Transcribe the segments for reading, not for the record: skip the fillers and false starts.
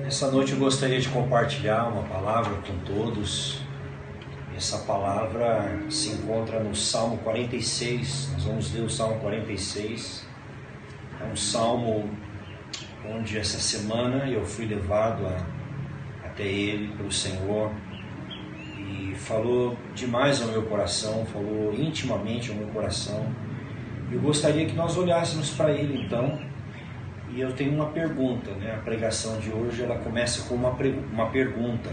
Essa noite eu gostaria de compartilhar uma palavra com todos. Essa palavra se encontra no Salmo 46. Nós vamos ler o Salmo 46. É um salmo onde essa semana eu fui levado até ele pelo Senhor e falou demais ao meu coração, falou intimamente ao meu coração. Eu gostaria que nós olhássemos para ele então. E eu tenho uma pergunta, né? A pregação de hoje ela começa com uma pergunta.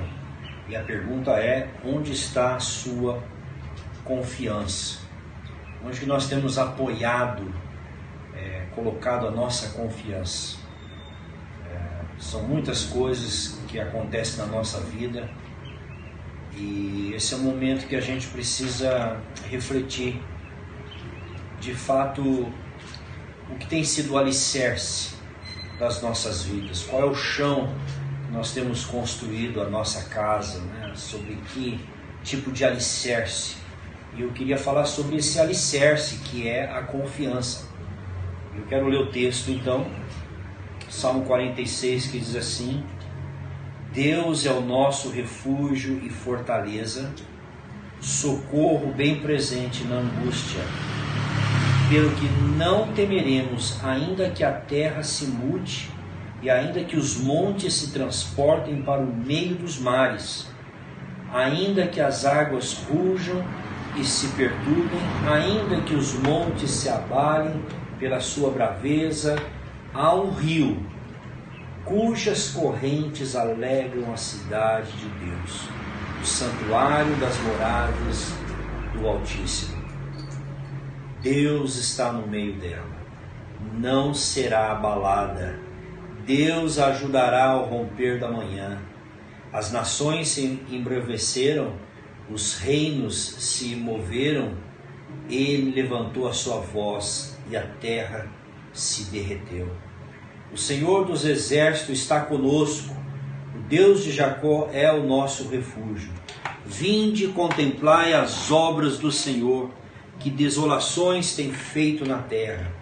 E a pergunta é: onde está a sua confiança? Onde que nós temos apoiado, colocado a nossa confiança? São muitas coisas que acontecem na nossa vida e esse é o momento que a gente precisa refletir de fato o que tem sido o alicerce das nossas vidas, qual é o chão que nós temos construído a nossa casa, né? Sobre que tipo de alicerce. E eu queria falar sobre esse alicerce que é a confiança. Eu quero ler o texto então, Salmo 46, que diz assim: Deus é o nosso refúgio e fortaleza, socorro bem presente na angústia. Pelo que não temeremos, ainda que a terra se mude, e ainda que os montes se transportem para o meio dos mares, ainda que as águas rujam e se perturbem, ainda que os montes se abalem pela sua braveza, há um rio, cujas correntes alegram a cidade de Deus, o santuário das moradas do Altíssimo. Deus está no meio dela, não será abalada. Deus a ajudará ao romper da manhã. As nações se embreveceram, os reinos se moveram. Ele levantou a sua voz e a terra se derreteu. O Senhor dos exércitos está conosco. O Deus de Jacó é o nosso refúgio. Vinde e contemplai as obras do Senhor, que desolações tem feito na terra.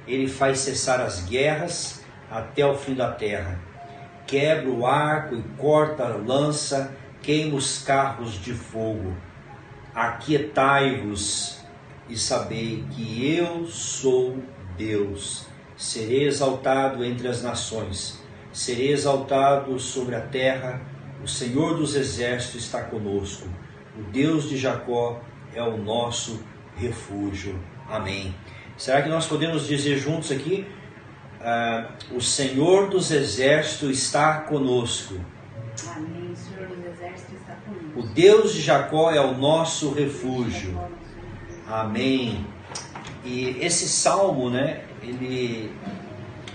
Ele faz cessar as guerras até o fim da terra. Quebra o arco e corta a lança, queima os carros de fogo. Aquietai-vos e sabei que eu sou Deus. Serei exaltado entre as nações, serei exaltado sobre a terra. O Senhor dos exércitos está conosco. O Deus de Jacó é o nosso refúgio. Amém. Será que nós podemos dizer juntos aqui? O Senhor dos exércitos está conosco. Amém. O Senhor dos exércitos está conosco. O Deus de Jacó é o nosso refúgio. Amém. E esse salmo, né?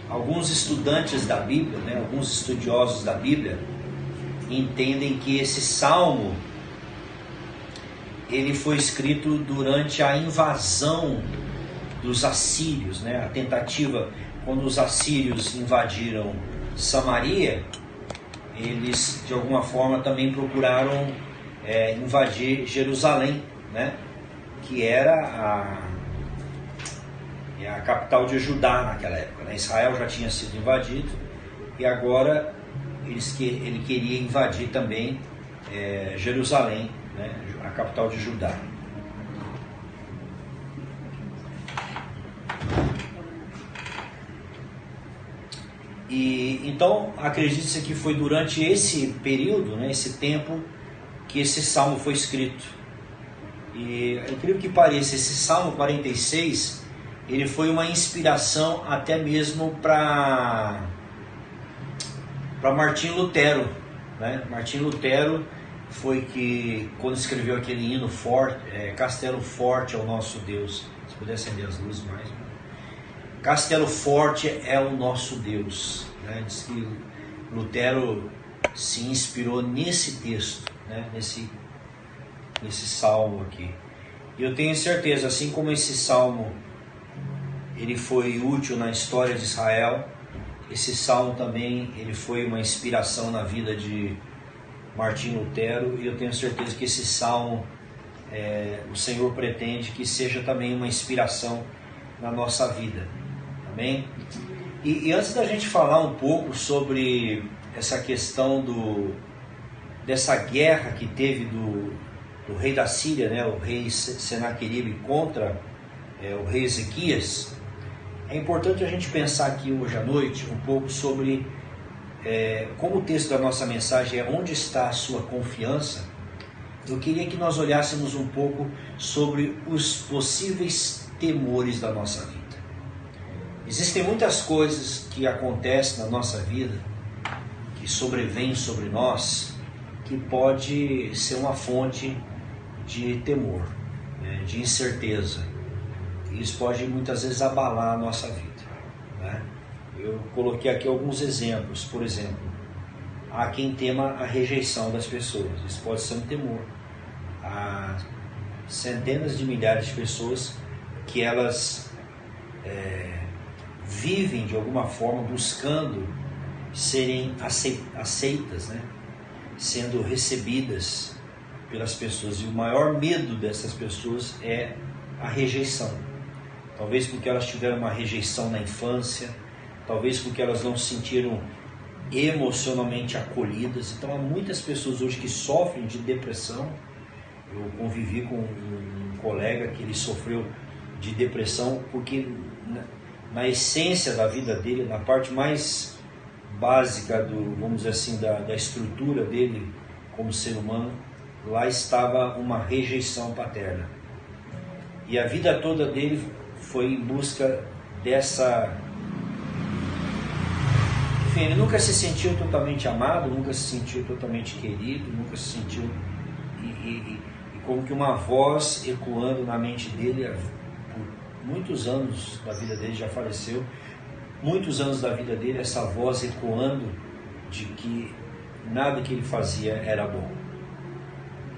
Alguns estudantes da Bíblia, né? Alguns estudiosos da Bíblia entendem que esse salmo ele foi escrito durante a invasão dos assírios, né? A tentativa, quando os assírios invadiram Samaria, eles de alguma forma também procuraram invadir Jerusalém, né? Que era a capital de Judá naquela época, né? Israel já tinha sido invadido e agora ele queria invadir também Jerusalém, né? A capital de Judá. E então acredita-se que foi durante esse período, né, esse tempo, que esse salmo foi escrito. E é incrível que pareça, esse Salmo 46 ele foi uma inspiração até mesmo para Martinho Lutero, né? Martinho Lutero foi que, quando escreveu aquele hino forte, Castelo Forte é o nosso Deus. Se puder acender as luzes mais. Castelo Forte é o nosso Deus, né? Diz que Lutero se inspirou nesse texto, né? Nesse salmo aqui. E eu tenho certeza, assim como esse salmo ele foi útil na história de Israel, esse salmo também ele foi uma inspiração na vida de Martinho Lutero, e eu tenho certeza que esse salmo o Senhor pretende que seja também uma inspiração na nossa vida. Amém? E antes da gente falar um pouco sobre essa questão dessa guerra que teve do rei da Síria, né, o rei Senaqueribe contra o rei Ezequias, é importante a gente pensar aqui hoje à noite um pouco sobre como o texto da nossa mensagem é onde está a sua confiança. Eu queria que nós olhássemos um pouco sobre os possíveis temores da nossa vida. Existem muitas coisas que acontecem na nossa vida, que sobrevêm sobre nós, que pode ser uma fonte de temor, né, de incerteza. Isso pode muitas vezes abalar a nossa vida, né? Eu coloquei aqui alguns exemplos. Por exemplo, há quem tema a rejeição das pessoas. Isso pode ser um temor. Há centenas de milhares de pessoas que elas vivem de alguma forma buscando serem aceitas, né? Sendo recebidas pelas pessoas. E o maior medo dessas pessoas é a rejeição. Talvez porque elas tiveram uma rejeição na infância, talvez porque elas não se sentiram emocionalmente acolhidas. Então há muitas pessoas hoje que sofrem de depressão. Eu convivi com um colega que ele sofreu de depressão porque na essência da vida dele, na parte mais básica vamos dizer assim, da estrutura dele como ser humano, lá estava uma rejeição paterna. E a vida toda dele foi em busca dessa... Enfim, ele nunca se sentiu totalmente amado, nunca se sentiu totalmente querido, nunca se sentiu... E como que uma voz ecoando na mente dele, por muitos anos da vida dele, já faleceu, muitos anos da vida dele, essa voz ecoando de que nada que ele fazia era bom.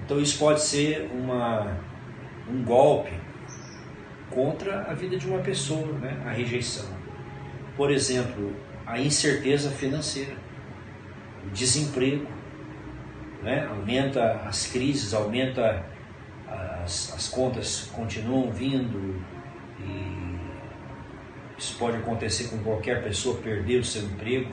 Então isso pode ser um golpe contra a vida de uma pessoa, né? A rejeição. Por exemplo, a incerteza financeira, o desemprego, né? Aumenta as crises, aumenta as contas continuam vindo, e isso pode acontecer com qualquer pessoa, perder o seu emprego,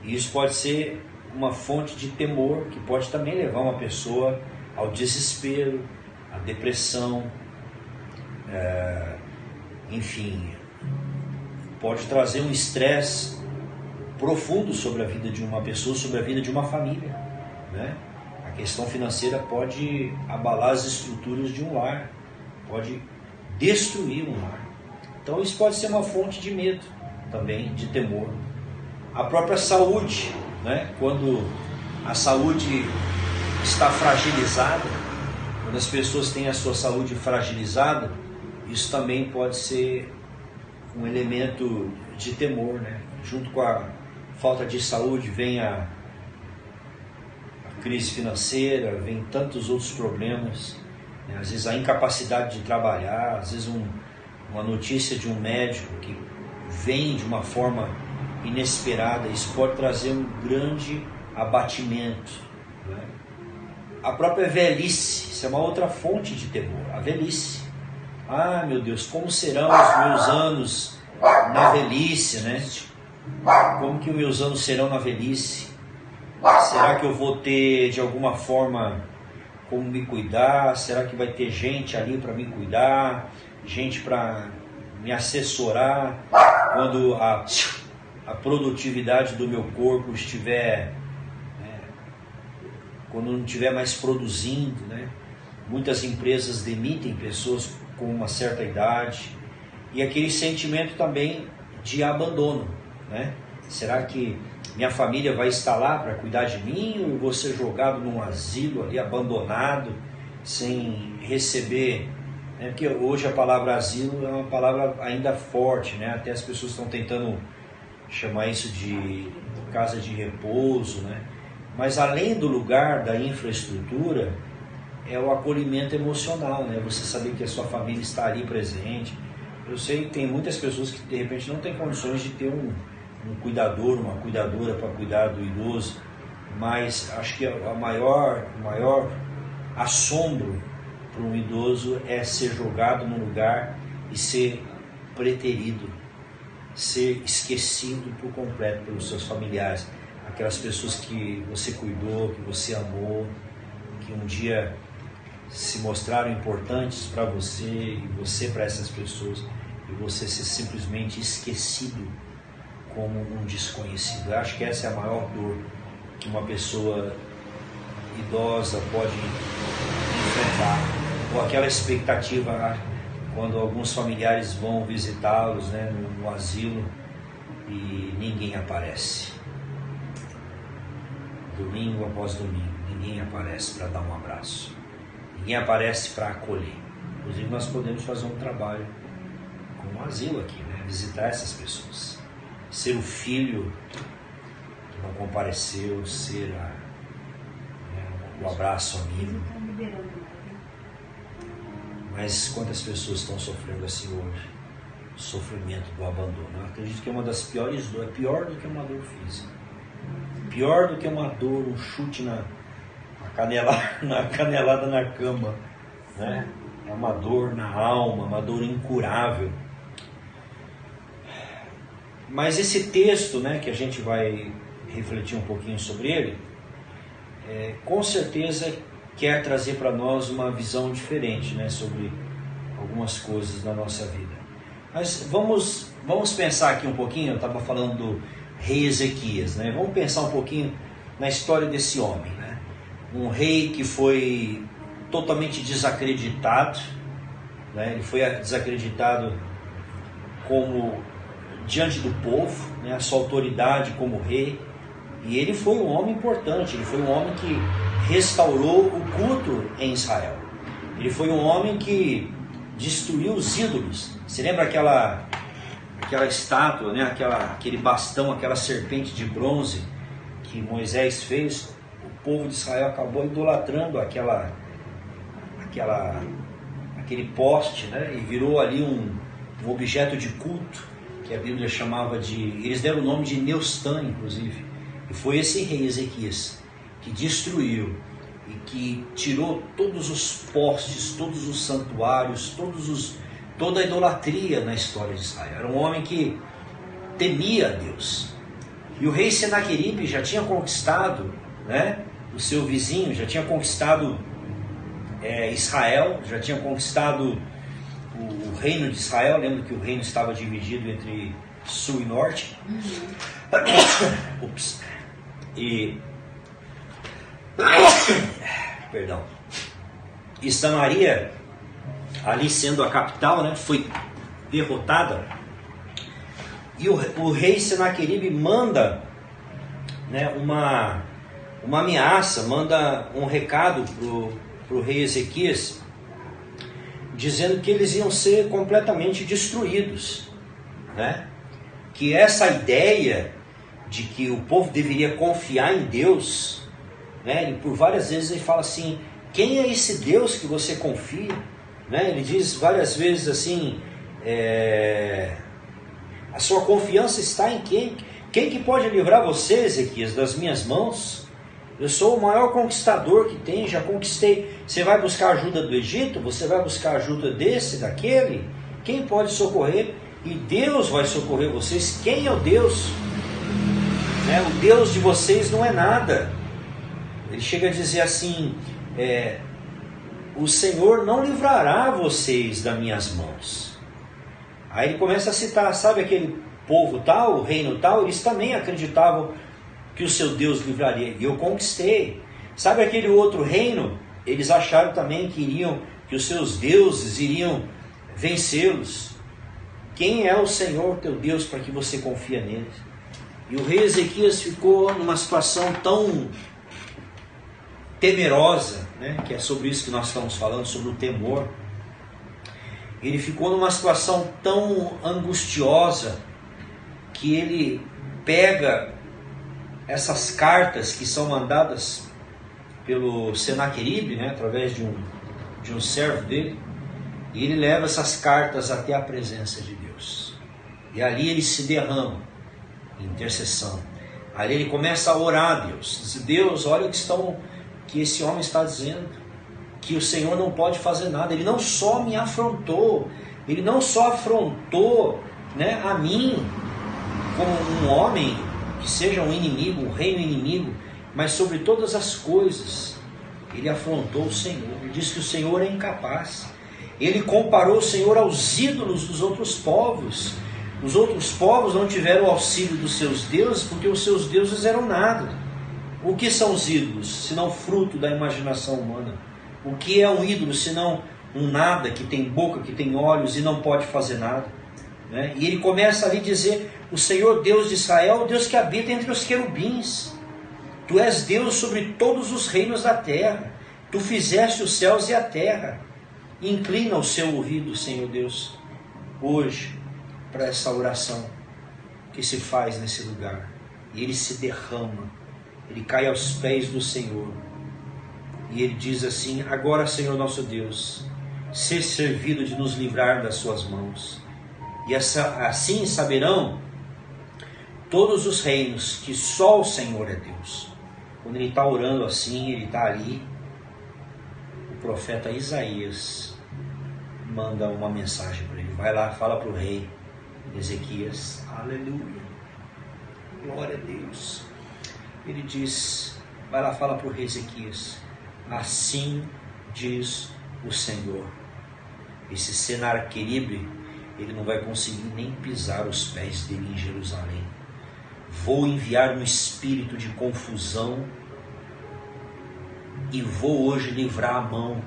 e isso pode ser uma fonte de temor que pode também levar uma pessoa ao desespero, à depressão, enfim, pode trazer um estresse profundo sobre a vida de uma pessoa, sobre a vida de uma família, né? A questão financeira pode abalar as estruturas de um lar, pode destruir um lar. Então isso pode ser uma fonte de medo também, de temor. A própria saúde, né? Quando a saúde está fragilizada, quando as pessoas têm a sua saúde fragilizada, isso também pode ser um elemento de temor, né? Junto com a falta de saúde vem a crise financeira, vem tantos outros problemas, né? Às vezes a incapacidade de trabalhar, às vezes uma notícia de um médico que vem de uma forma inesperada, isso pode trazer um grande abatimento, né? A própria velhice, isso é uma outra fonte de temor, a velhice. Ah, meu Deus, como serão os meus anos na velhice, né? Como que os meus anos serão na velhice? Será que eu vou ter, de alguma forma, como me cuidar? Será que vai ter gente ali para me cuidar? Gente para me assessorar quando a produtividade do meu corpo estiver... quando não estiver mais produzindo, né? Muitas empresas demitem pessoas com uma certa idade, e aquele sentimento também de abandono, né? Será que minha família vai estar lá para cuidar de mim, ou eu vou ser jogado num asilo ali, abandonado, sem receber, né? Porque hoje a palavra asilo é uma palavra ainda forte, né? Até as pessoas estão tentando chamar isso de casa de repouso, né? Mas além do lugar, da infraestrutura, é o acolhimento emocional, né? Você saber que a sua família está ali presente. Eu sei que tem muitas pessoas que de repente não têm condições de ter um cuidador, uma cuidadora para cuidar do idoso, mas acho que o maior assombro para um idoso é ser jogado num lugar e ser preterido, ser esquecido por completo pelos seus familiares. aquelas pessoas que você cuidou, que você amou, que um dia se mostraram importantes para você e você para essas pessoas, e você ser simplesmente esquecido como um desconhecido. Eu acho que essa é a maior dor que uma pessoa idosa pode enfrentar, ou aquela expectativa quando alguns familiares vão visitá-los, né, no asilo, e ninguém aparece. Domingo após domingo, ninguém aparece para dar um abraço, ninguém aparece para acolher. Inclusive nós podemos fazer um trabalho com um asilo aqui, né, visitar essas pessoas, ser o filho que não compareceu, ser o abraço amigo. Mas quantas pessoas estão sofrendo assim hoje? O sofrimento do abandono. Eu acredito que é uma das piores dores, é pior do que uma dor física, pior do que uma dor, um chute na canelada na cama, né? É uma dor na alma, uma dor incurável. Mas esse texto, né, que a gente vai refletir um pouquinho sobre ele, com certeza quer trazer para nós uma visão diferente, né, sobre algumas coisas da nossa vida. Mas vamos pensar aqui um pouquinho. Eu estava falando do rei Ezequias, né? Vamos pensar um pouquinho na história desse homem, né? Um rei que foi totalmente desacreditado, né? Ele foi desacreditado como diante do povo, né? A sua autoridade como rei. E ele foi um homem importante, ele foi um homem que restaurou o culto em Israel. Ele foi um homem que destruiu os ídolos. Você lembra aquela estátua, né? Aquele bastão, aquela serpente de bronze que Moisés fez? O povo de Israel acabou idolatrando aquele poste, né? E virou ali um objeto de culto, que a Bíblia chamava de... Eles deram o nome de Neustã, inclusive. E foi esse rei Ezequias que destruiu e que tirou todos os postes, todos os santuários, toda a idolatria na história de Israel. Era um homem que temia a Deus. E o rei Senaqueribe já tinha conquistado, né, o seu vizinho, já tinha conquistado Israel, já tinha conquistado o reino de Israel. Lembra que o reino estava dividido entre sul e norte. Perdão. E Samaria, ali sendo a capital, né, foi derrotada. E o rei Senaqueribe manda, né, uma ameaça, manda um recado para o rei Ezequias, dizendo que eles iam ser completamente destruídos, né? Que essa ideia de que o povo deveria confiar em Deus, né? E por várias vezes ele fala assim: quem é esse Deus que você confia? Né? Ele diz várias vezes assim: a sua confiança está em quem? Quem que pode livrar você, Ezequias, das minhas mãos? Eu sou o maior conquistador que tem, já conquistei. Você vai buscar ajuda do Egito? Você vai buscar ajuda desse, daquele? Quem pode socorrer? E Deus vai socorrer vocês. Quem é o Deus? O Deus de vocês não é nada. Ele chega a dizer assim: o Senhor não livrará vocês das minhas mãos. Aí ele começa a citar, sabe aquele povo tal, o reino tal, eles também acreditavam que o seu Deus livraria, e eu conquistei. Sabe aquele outro reino? Eles acharam também que os seus deuses iriam vencê-los. Quem é o Senhor teu Deus para que você confia nele? E o rei Ezequias ficou numa situação tão temerosa, né? Que é sobre isso que nós estamos falando, sobre o temor. Ele ficou numa situação tão angustiosa que ele pega essas cartas que são mandadas pelo Senaqueribe, né, através de um servo dele, e ele leva essas cartas até a presença de Deus. E ali ele se derrama em intercessão. Ali ele começa a orar a Deus. Diz: Deus, olha o que esse homem está dizendo, que o Senhor não pode fazer nada. Ele não só me afrontou, ele não só afrontou, né, a mim como um homem que seja um inimigo, um reino inimigo, mas sobre todas as coisas, ele afrontou o Senhor. Ele disse que o Senhor é incapaz. Ele comparou o Senhor aos ídolos dos outros povos. Os outros povos não tiveram o auxílio dos seus deuses, porque os seus deuses eram nada. O que são os ídolos, senão fruto da imaginação humana? O que é um ídolo, senão um nada que tem boca, que tem olhos e não pode fazer nada? Né? E ele começa ali a dizer: o Senhor Deus de Israel, o Deus que habita entre os querubins. Tu és Deus sobre todos os reinos da terra. Tu fizeste os céus e a terra. Inclina o seu ouvido, Senhor Deus, hoje, para essa oração que se faz nesse lugar. E ele se derrama, ele cai aos pés do Senhor. E ele diz assim: agora, Senhor nosso Deus, ser servido de nos livrar das suas mãos. E assim saberão todos os reinos que só o Senhor é Deus. Quando ele está orando assim, ele está ali, o profeta Isaías manda uma mensagem para ele. Vai lá, fala para o rei Ezequias. Aleluia, glória a Deus. Ele diz: vai lá, fala para o rei Ezequias, assim diz o Senhor. Esse Senaqueribe, ele não vai conseguir nem pisar os pés dele em Jerusalém. Vou enviar um espírito de confusão e vou hoje livrar a mão.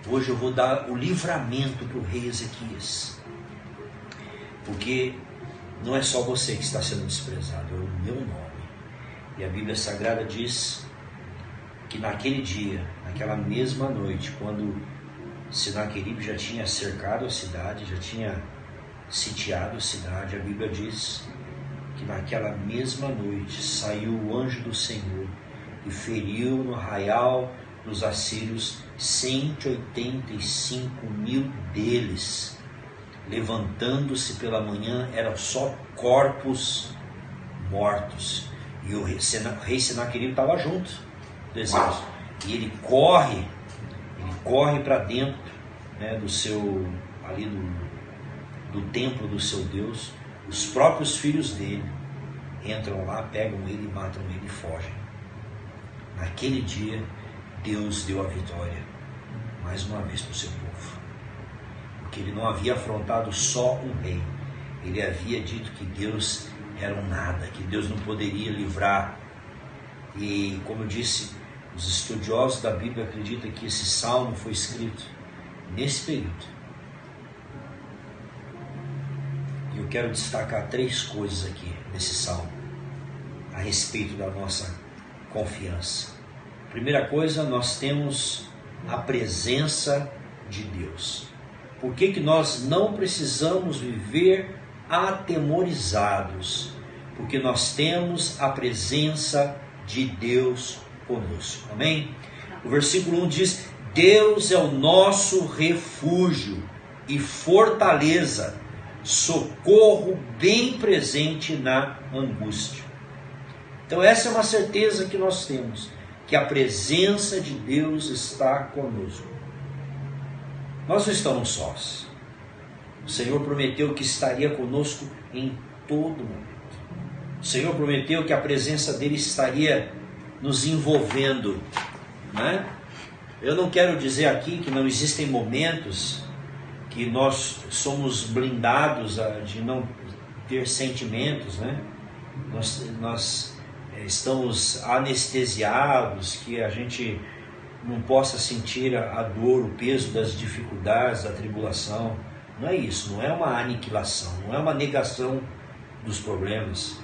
Hoje eu vou dar o livramento para o rei Ezequias. Porque não é só você que está sendo desprezado, é o meu nome. E a Bíblia Sagrada diz que naquele dia, naquela mesma noite, quando Senaqueribe já tinha cercado a cidade, já tinha sitiado a cidade, a Bíblia diz que naquela mesma noite saiu o anjo do Senhor e feriu no arraial dos assírios 185.000 deles. Levantando-se pela manhã, eram só corpos mortos. E o rei Senaqueribe estava junto do exército. E ele corre para dentro, né, do templo do seu Deus. Os próprios filhos dele entram lá, pegam ele, matam ele e fogem. Naquele dia, Deus deu a vitória mais uma vez para o seu povo. Porque ele não havia afrontado só um rei. Ele havia dito que Deus era um nada, que Deus não poderia livrar. E como eu disse, os estudiosos da Bíblia acreditam que esse salmo foi escrito nesse período. E eu quero destacar 3 coisas aqui nesse salmo a respeito da nossa confiança. Primeira coisa, nós temos a presença de Deus. Por que nós não precisamos viver atemorizados? Porque nós temos a presença de Deus conosco. Amém? O versículo 1 diz: Deus é o nosso refúgio e fortaleza, socorro bem presente na angústia. Então essa é uma certeza que nós temos, que a presença de Deus está conosco. Nós não estamos sós. O Senhor prometeu que estaria conosco em todo momento. O Senhor prometeu que a presença dele estaria nos envolvendo, né? Eu não quero dizer aqui que não existem momentos que nós somos blindados de não ter sentimentos, né? Nós estamos anestesiados, que a gente não possa sentir a dor, o peso das dificuldades, da tribulação. Não é isso, não é uma aniquilação, não é uma negação dos problemas.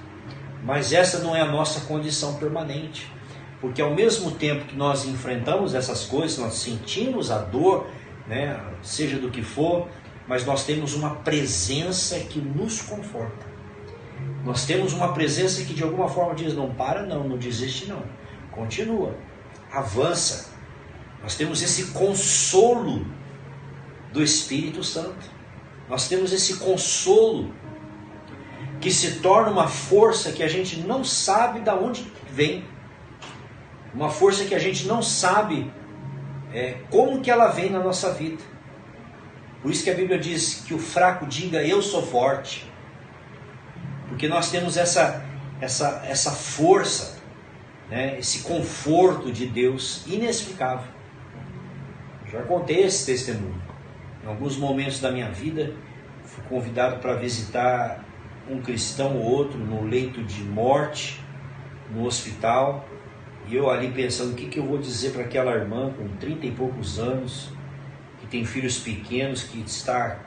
Mas essa não é a nossa condição permanente. Porque ao mesmo tempo que nós enfrentamos essas coisas, nós sentimos a dor, né, seja do que for, mas nós temos uma presença que nos conforta. Nós temos uma presença que de alguma forma diz: não para não, não desiste não, continua, avança. Nós temos esse consolo do Espírito Santo. Nós temos esse consolo que se torna uma força que a gente não sabe de onde vem. Uma força que a gente não sabe como que ela vem na nossa vida. Por isso que a Bíblia diz que o fraco diga: eu sou forte. Porque nós temos essa essa força, né? Esse conforto de Deus inexplicável. Já contei esse testemunho. Em alguns momentos da minha vida, fui convidado para visitar um cristão ou outro no leito de morte, no hospital, e eu ali pensando, o que eu vou dizer para aquela irmã com 30 e poucos anos, que tem filhos pequenos, que está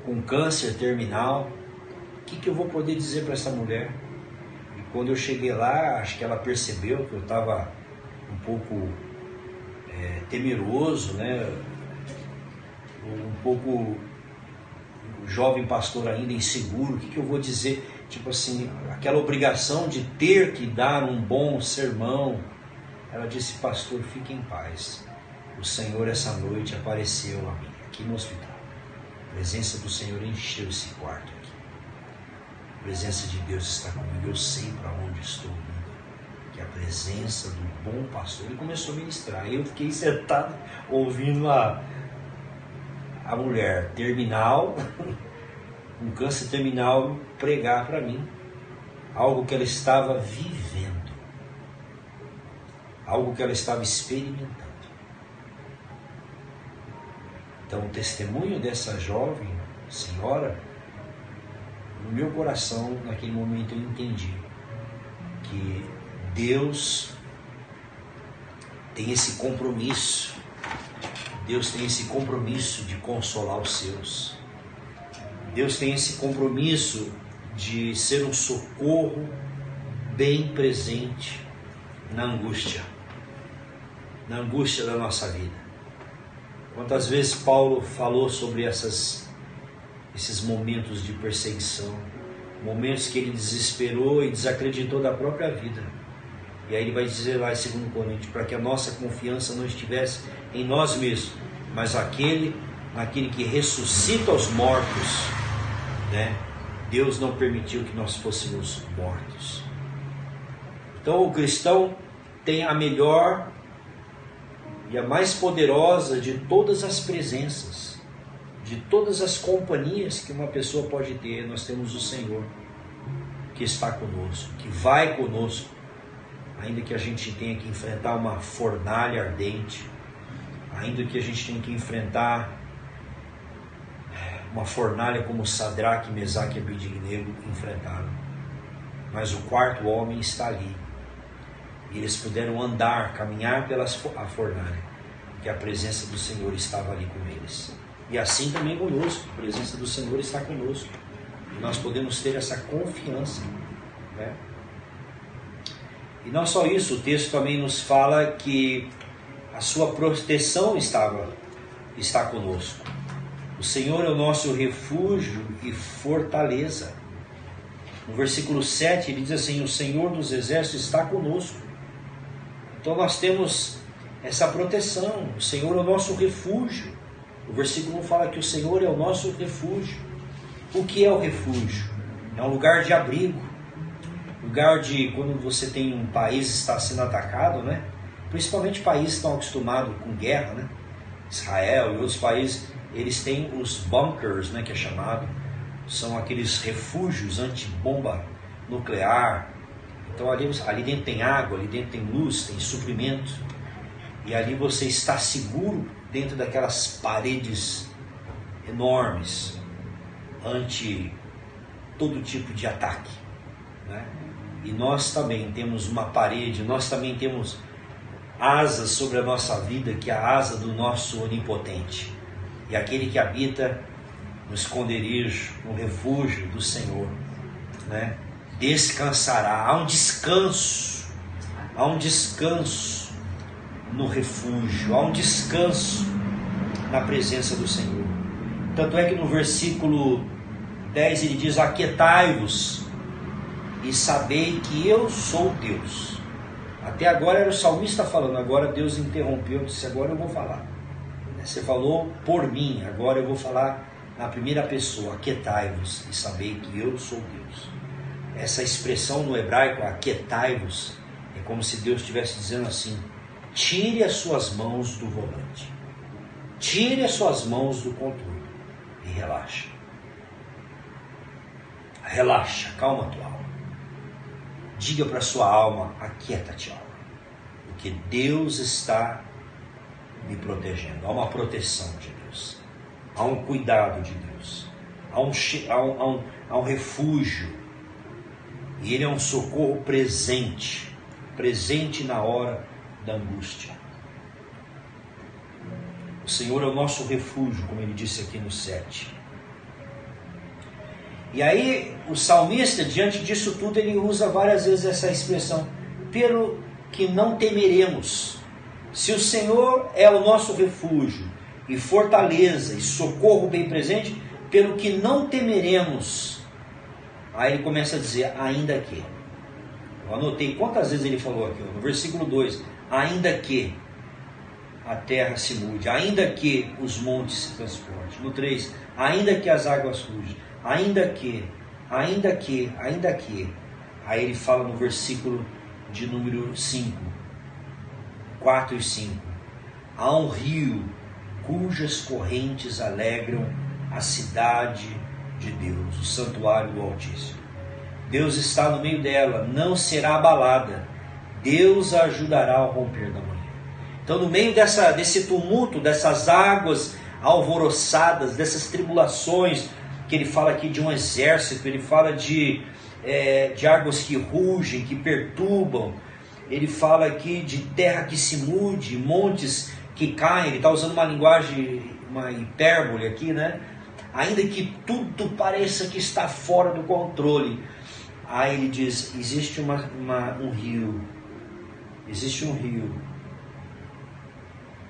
com câncer terminal, o que eu vou poder dizer para essa mulher? E quando eu cheguei lá, acho que ela percebeu que eu estava um pouco temeroso, né? Um pouco jovem pastor ainda, inseguro, o que eu vou dizer? Tipo assim, aquela obrigação de ter que dar um bom sermão. Ela disse, pastor, fique em paz. O Senhor essa noite apareceu a mim, aqui no hospital. A presença do Senhor encheu esse quarto aqui. A presença de Deus está comigo, eu sei para onde estou indo. Que a presença do bom pastor, ele começou a ministrar. Eu fiquei sentado ouvindo a mulher terminal, um câncer terminal, pregar para mim algo que ela estava vivendo, algo que ela estava experimentando. Então o testemunho dessa jovem senhora, no meu coração, naquele momento eu entendi que Deus tem esse compromisso. Deus tem esse compromisso de consolar os seus. Deus tem esse compromisso de ser um socorro bem presente na angústia da nossa vida. Quantas vezes Paulo falou sobre esses momentos de perseguição, momentos que ele desesperou e desacreditou da própria vida. E aí ele vai dizer lá em 2 Coríntios, para que a nossa confiança não estivesse em nós mesmos, mas naquele que ressuscita os mortos, né? Deus não permitiu que nós fôssemos mortos. Então o cristão tem a melhor e a mais poderosa de todas as presenças, de todas as companhias que uma pessoa pode ter. Nós temos o Senhor, que está conosco, que vai conosco, ainda que a gente tenha que enfrentar uma fornalha ardente, ainda que a gente tenha que enfrentar uma fornalha como Sadraque, Mesaque e Abednego enfrentaram. Mas o quarto homem está ali. E eles puderam andar, caminhar pela fornalha, porque a presença do Senhor estava ali com eles. E assim também conosco, a presença do Senhor está conosco. E nós podemos ter essa confiança, né? E não só isso, o texto também nos fala que a sua proteção está conosco. O Senhor é o nosso refúgio e fortaleza. No versículo 7 ele diz assim, o Senhor dos exércitos está conosco. Então nós temos essa proteção, o Senhor é o nosso refúgio. O versículo 1 fala que o Senhor é o nosso refúgio. O que é o refúgio? É um lugar de abrigo. Lugar de, quando você tem um país que está sendo atacado, né? Principalmente países que estão acostumados com guerra, né? Israel e outros países, eles têm os bunkers, né, que é chamado, são aqueles refúgios anti-bomba nuclear. Então ali dentro tem água, ali dentro tem luz, tem suprimento, e ali você está seguro dentro daquelas paredes enormes ante todo tipo de ataque, né? E nós também temos uma parede, nós também temos asas sobre a nossa vida, que é a asa do nosso onipotente. E aquele que habita no esconderijo, no refúgio do Senhor, né? Descansará. Há um descanso no refúgio, há um descanso na presença do Senhor. Tanto é que no versículo 10 ele diz, aquietai-vos e sabei que eu sou Deus. Até agora era o salmista falando, agora Deus interrompeu, disse, agora eu vou falar. Você falou por mim, agora eu vou falar na primeira pessoa, aquietai-vos e sabei que eu sou Deus. Essa expressão no hebraico, aquietai-vos, é como se Deus estivesse dizendo assim, tire as suas mãos do volante, tire as suas mãos do controle e relaxa. Relaxa, calma a tua alma. diga para a sua alma: aquieta-te, alma, porque Deus está me protegendo. Há uma proteção de Deus, há um cuidado de Deus, há um refúgio, e Ele é um socorro presente na hora da angústia. O Senhor é o nosso refúgio, como ele disse aqui no 7. E aí o salmista, diante disso tudo, ele usa várias vezes essa expressão: pelo que não temeremos. Se o Senhor é o nosso refúgio e fortaleza e socorro bem presente, pelo que não temeremos. Aí ele começa a dizer: ainda que. Eu anotei quantas vezes ele falou aqui, no versículo 2, ainda que a terra se mude, ainda que os montes se transportem. No 3, ainda que as águas rujam, ainda que. Aí ele fala no versículo de número 5, 4 e 5, há um rio cujas correntes alegram a cidade de Deus, o santuário do Altíssimo. Deus está no meio dela, não será abalada. Deus a ajudará ao romper da manhã. Então, no meio desse tumulto, dessas águas alvoroçadas, dessas tribulações, que ele fala aqui de um exército, ele fala de águas que rugem, que perturbam, ele fala aqui de terra que se mude, montes que caem. Ele está usando uma linguagem, uma hipérbole aqui, né? Ainda que tudo pareça que está fora do controle. Aí ele diz: existe um rio,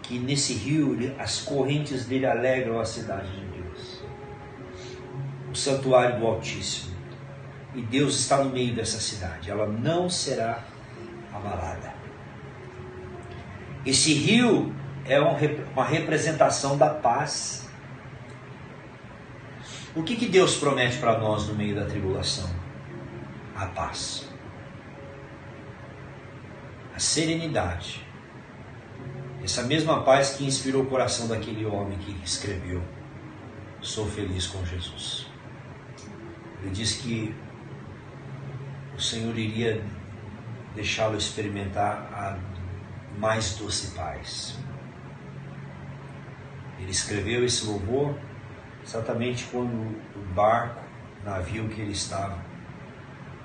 que nesse rio as correntes dele alegram a cidade de Deus, o santuário do Altíssimo. E Deus está no meio dessa cidade, ela não será abalada. Esse rio é uma representação da paz. O que Deus promete para nós no meio da tribulação? A paz, a serenidade, essa mesma paz que inspirou o coração daquele homem que escreveu: sou feliz com Jesus. Ele diz que o Senhor iria deixá-lo experimentar a mais doce paz. Ele escreveu esse louvor exatamente quando o navio que ele estava,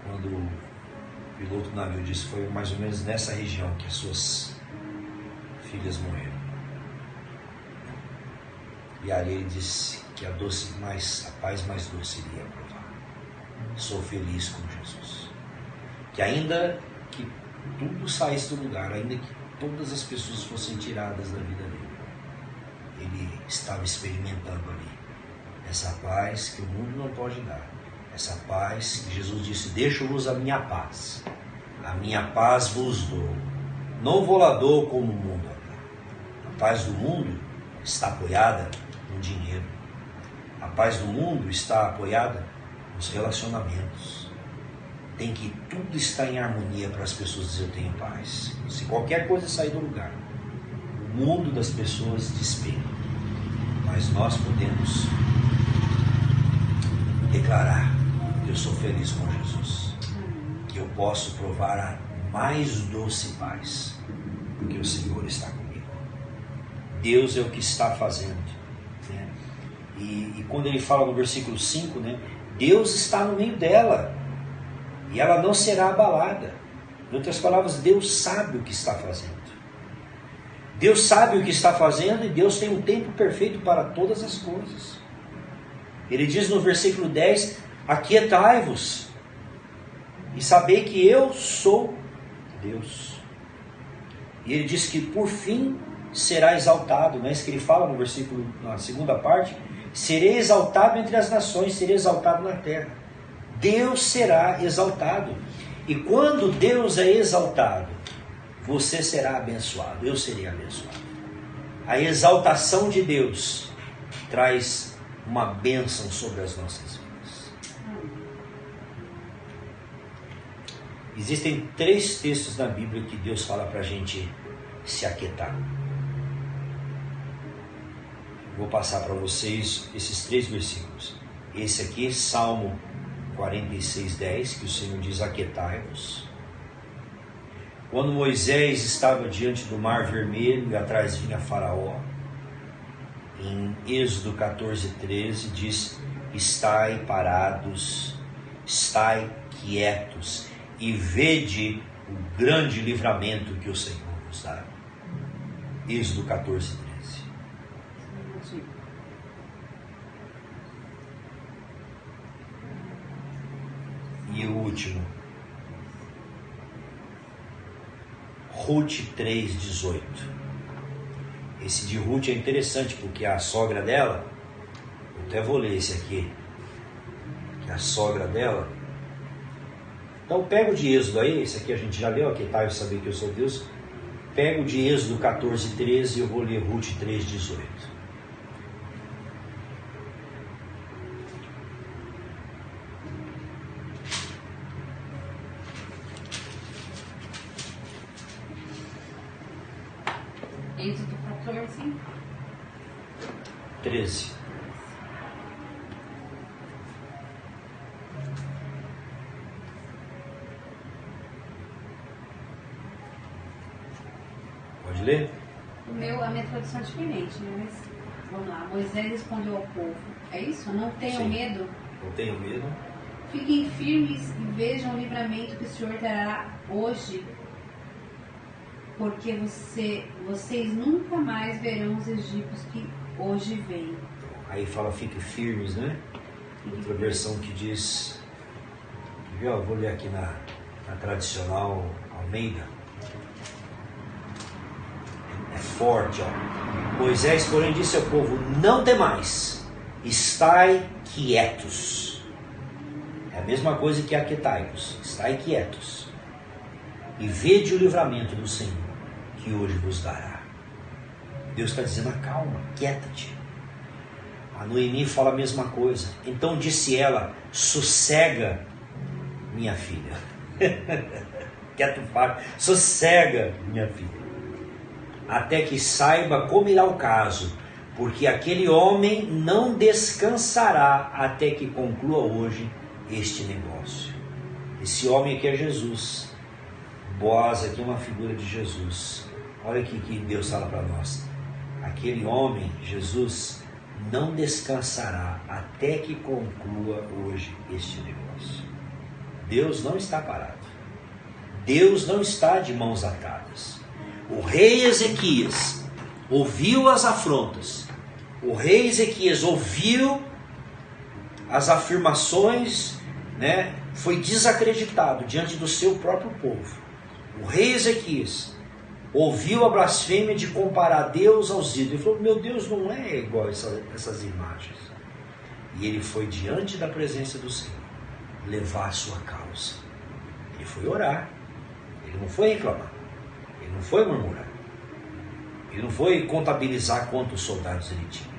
quando o piloto do navio disse que foi mais ou menos nessa região que as suas filhas morreram. E ali ele disse que a paz mais doce iria provar. Sou feliz com Jesus. Que ainda que tudo saísse do lugar, ainda que todas as pessoas fossem tiradas da vida dele, ele estava experimentando ali essa paz que o mundo não pode dar. Essa paz que Jesus disse: deixo-vos a minha paz vos dou, não vou lá dou como o mundo dá. A paz do mundo está apoiada no dinheiro, a paz do mundo está apoiada nos relacionamentos. Tem que tudo estar em harmonia para as pessoas dizerem: eu tenho paz. Se qualquer coisa sair do lugar, o mundo das pessoas despenca, mas nós podemos declarar: eu sou feliz com Jesus, que eu posso provar a mais doce paz, porque o Senhor está comigo. Deus é o que está fazendo, né? E quando ele fala no versículo 5, né, Deus está no meio dela e ela não será abalada. Em outras palavras, Deus sabe o que está fazendo. Deus sabe o que está fazendo e Deus tem um tempo perfeito para todas as coisas. Ele diz no versículo 10: aquietai-vos e sabei que eu sou Deus. E ele diz que por fim será exaltado, não é isso que ele fala no versículo, na segunda parte? Serei exaltado entre as nações, serei exaltado na terra. Deus será exaltado. E quando Deus é exaltado, você será abençoado, eu serei abençoado. A exaltação de Deus traz uma bênção sobre as nossas vidas. Existem 3 textos na Bíblia que Deus fala para a gente se aquietar. Vou passar para vocês esses 3 versículos. Esse aqui, Salmo 46:10, que o Senhor diz: aquietai-vos Quando Moisés estava diante do Mar Vermelho e atrás vinha Faraó, em Êxodo 14:13 diz: estai parados, estai quietos e vede o grande livramento que o Senhor vos dá. Êxodo 14:13. E o último, Ruth 3:18. Esse de Ruth é interessante porque a sogra dela, eu até vou ler esse aqui, que a sogra dela. Então pega o de Êxodo aí, esse aqui a gente já leu, aqui tá, eu saber que eu sou Deus. Pega o de Êxodo 14:13 e eu vou ler Ruth 3:18. Êxodo 14. 13. Pode ler? A minha tradução é diferente, né? Mas vamos lá. Moisés respondeu ao povo: é isso? Não tenham Sim. medo. Não tenho medo. Fiquem firmes e vejam o livramento que o Senhor dará hoje, porque vocês nunca mais verão os egípcios que hoje vêm. Aí fala fique firmes, né? Outra versão que diz, eu vou ler aqui na tradicional Almeida. É forte, ó. Moisés, porém, disse ao povo: não temais, estai quietos. É a mesma coisa que aquietai-vos, estai quietos. E vede o livramento do Senhor, que hoje vos dará. Deus está dizendo: acalma, quieta-te. A Noemi fala a mesma coisa. Então disse ela: sossega, minha filha. Quieto, para. Sossega, minha filha. Até que saiba como irá o caso, porque aquele homem não descansará até que conclua hoje este negócio. Esse homem aqui é Jesus. Boaz aqui é uma figura de Jesus. Olha aqui que Deus fala para nós. Aquele homem, Jesus, não descansará até que conclua hoje este negócio. Deus não está parado. Deus não está de mãos atadas. O rei Ezequias ouviu as afrontas. O rei Ezequias ouviu as afirmações, né? Foi desacreditado diante do seu próprio povo. O rei Ezequias ouviu a blasfêmia de comparar Deus aos ídolos. Ele falou: meu Deus não é igual essas imagens. E ele foi diante da presença do Senhor levar a sua causa. Ele foi orar. Ele não foi reclamar. Ele não foi murmurar. Ele não foi contabilizar quantos soldados ele tinha.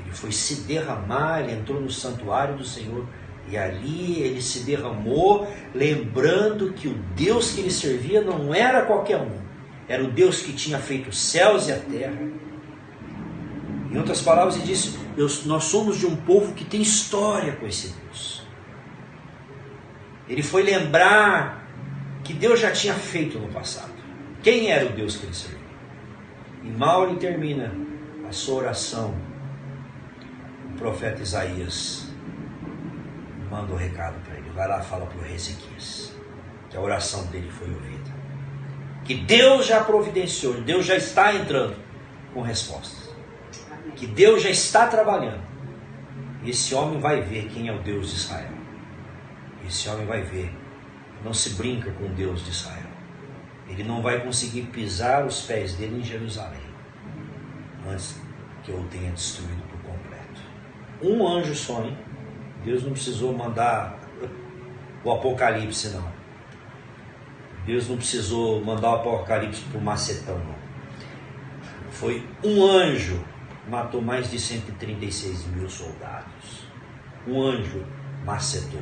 Ele foi se derramar. Ele entrou no santuário do Senhor. E ali ele se derramou, lembrando que o Deus que ele servia não era qualquer um. Era o Deus que tinha feito os céus e a terra. Em outras palavras, ele disse: nós somos de um povo que tem história com esse Deus. Ele foi lembrar que Deus já tinha feito no passado. Quem era o Deus que ele servia? E mal ele termina a sua oração, o profeta Isaías manda um recado para ele. Vai lá, fala para o rei Ezequias que a oração dele foi ouvida, que Deus já providenciou, Deus já está entrando com respostas, que Deus já está trabalhando. Esse homem vai ver quem é o Deus de Israel. Esse homem vai ver. Não se brinca com o Deus de Israel. Ele não vai conseguir pisar os pés dele em Jerusalém antes que eu o tenha destruído por completo. Um anjo só, hein? Deus não precisou mandar o Apocalipse, não. Deus não precisou mandar o Apocalipse para o Macetão, não. Foi um anjo, matou mais de 136 mil soldados. Um anjo macetou.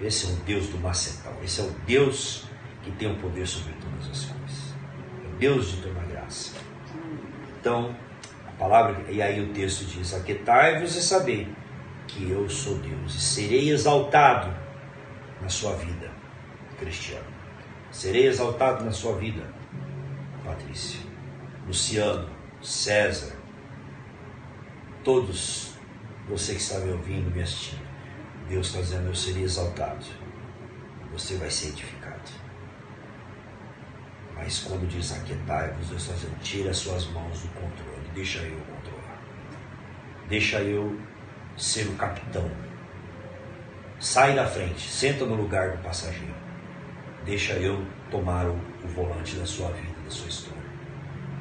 Esse é o Deus do Macetão. Esse é o Deus que tem o poder sobre todas as coisas. É o Deus de toda graça. Então, a palavra, e aí o texto diz: aquietai-vos e sabei que eu sou Deus, e serei exaltado na sua vida, cristiano. Serei exaltado na sua vida, Patrícia, Luciano, César, todos você que está me ouvindo, me assistindo. Deus está dizendo, eu serei exaltado. Você vai ser edificado. Mas quando diz aquietai-vos, Deus está dizendo, tira as suas mãos do controle. Deixa eu controlar. Deixa eu ser o capitão. Sai da frente, senta no lugar do passageiro. Deixa eu tomar o volante da sua vida, da sua história.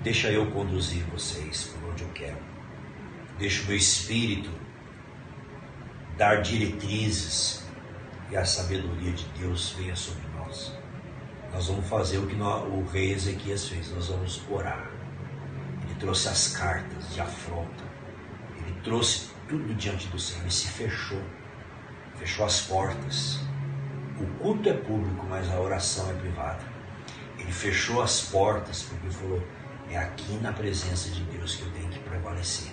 Deixa eu conduzir vocês por onde eu quero. Deixa o meu espírito dar diretrizes e a sabedoria de Deus venha sobre nós. Nós vamos fazer o que o rei Ezequias fez, nós vamos orar. Ele trouxe as cartas de afronta, ele trouxe tudo diante do Senhor, ele se fechou as portas. O culto é público, mas a oração é privada. Ele fechou as portas porque falou, é aqui na presença de Deus que eu tenho que prevalecer.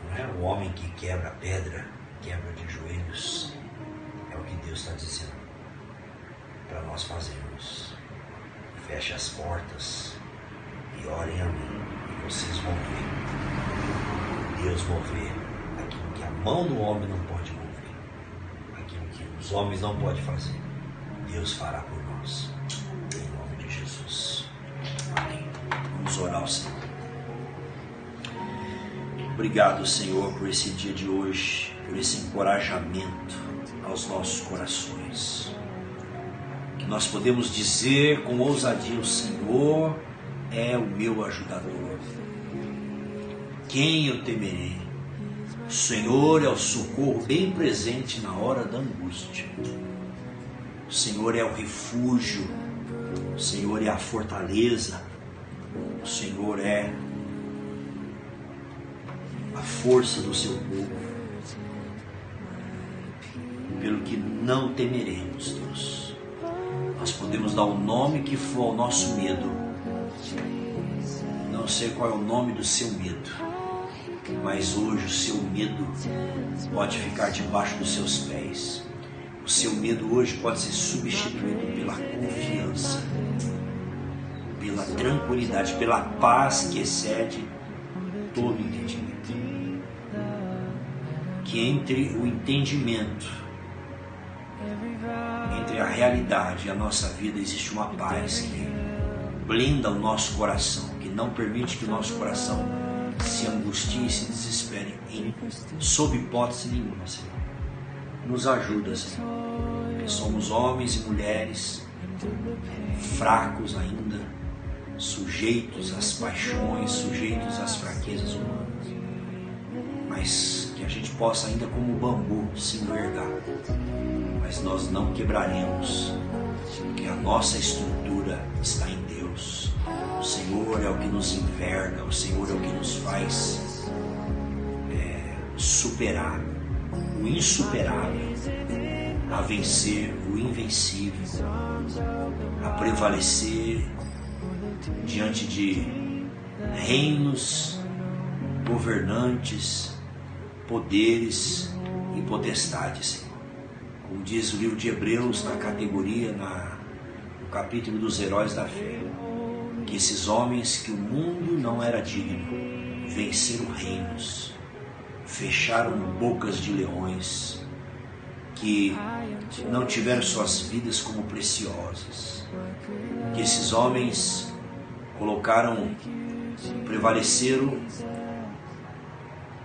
Não é o homem que quebra a pedra, quebra de joelhos. É o que Deus está dizendo para nós fazermos. Feche as portas e orem a mim, e vocês vão ver Deus mover aquilo que a mão do homem não pode mover, aquilo que os homens não podem fazer. Deus fará por nós, em nome de Jesus. Amém. Vamos orar ao Senhor. Obrigado, Senhor, por esse dia de hoje, por esse encorajamento aos nossos corações. Que nós podemos dizer com ousadia, o Senhor é o meu ajudador. Quem eu temerei? O Senhor é o socorro bem presente na hora da angústia. O Senhor é o refúgio. O Senhor é a fortaleza. O Senhor é a força do seu povo, pelo que não temeremos, Deus. Nós podemos dar o nome que for ao nosso medo. Não sei qual é o nome do seu medo, mas hoje o seu medo pode ficar debaixo dos seus pés. O seu medo hoje pode ser substituído pela confiança, pela tranquilidade, pela paz que excede todo entendimento. Que entre o entendimento, entre a realidade e a nossa vida, existe uma paz que blinda o nosso coração, que não permite que o nosso coração se angustie e se desespere sob hipótese nenhuma, Senhor. Nos ajuda, Senhor, porque somos homens e mulheres fracos ainda, sujeitos às paixões, sujeitos às fraquezas humanas, mas que a gente possa ainda como bambu se envergar, mas nós não quebraremos, porque a nossa estrutura está em Deus. O Senhor é o que nos enverga, o Senhor é o que nos faz superar o insuperável, a vencer o invencível, a prevalecer diante de reinos, governantes, poderes e potestades, Senhor. Como diz o livro de Hebreus, na categoria, no capítulo dos heróis da fé, que esses homens que o mundo não era digno venceram reinos, fecharam bocas de leões, que não tiveram suas vidas como preciosas, que esses homens prevaleceram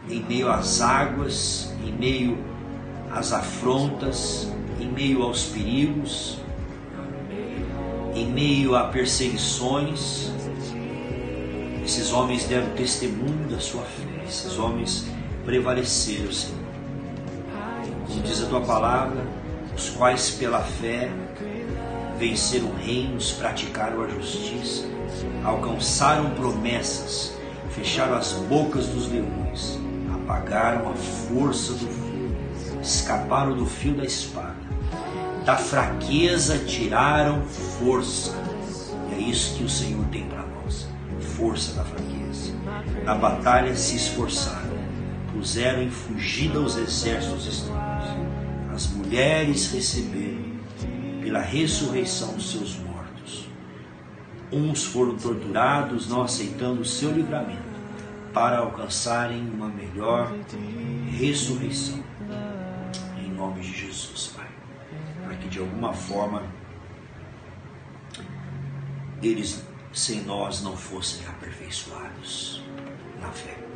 em meio às águas, em meio às afrontas, em meio aos perigos, em meio a perseguições. Esses homens deram testemunho da sua fé, esses homens prevaleceram, Senhor. Como diz a tua palavra, os quais pela fé venceram reinos, praticaram a justiça, alcançaram promessas, fecharam as bocas dos leões, apagaram a força do fogo, escaparam do fio da espada, da fraqueza tiraram força. E é isso que o Senhor tem para nós, força da fraqueza. Na batalha se esforçaram, puseram em fugida os exércitos estranhos. As mulheres receberam pela ressurreição dos seus mortos. Uns foram torturados, não aceitando o seu livramento, para alcançarem uma melhor ressurreição. Em nome de Jesus, Pai. Para que de alguma forma eles sem nós não fossem aperfeiçoados na fé.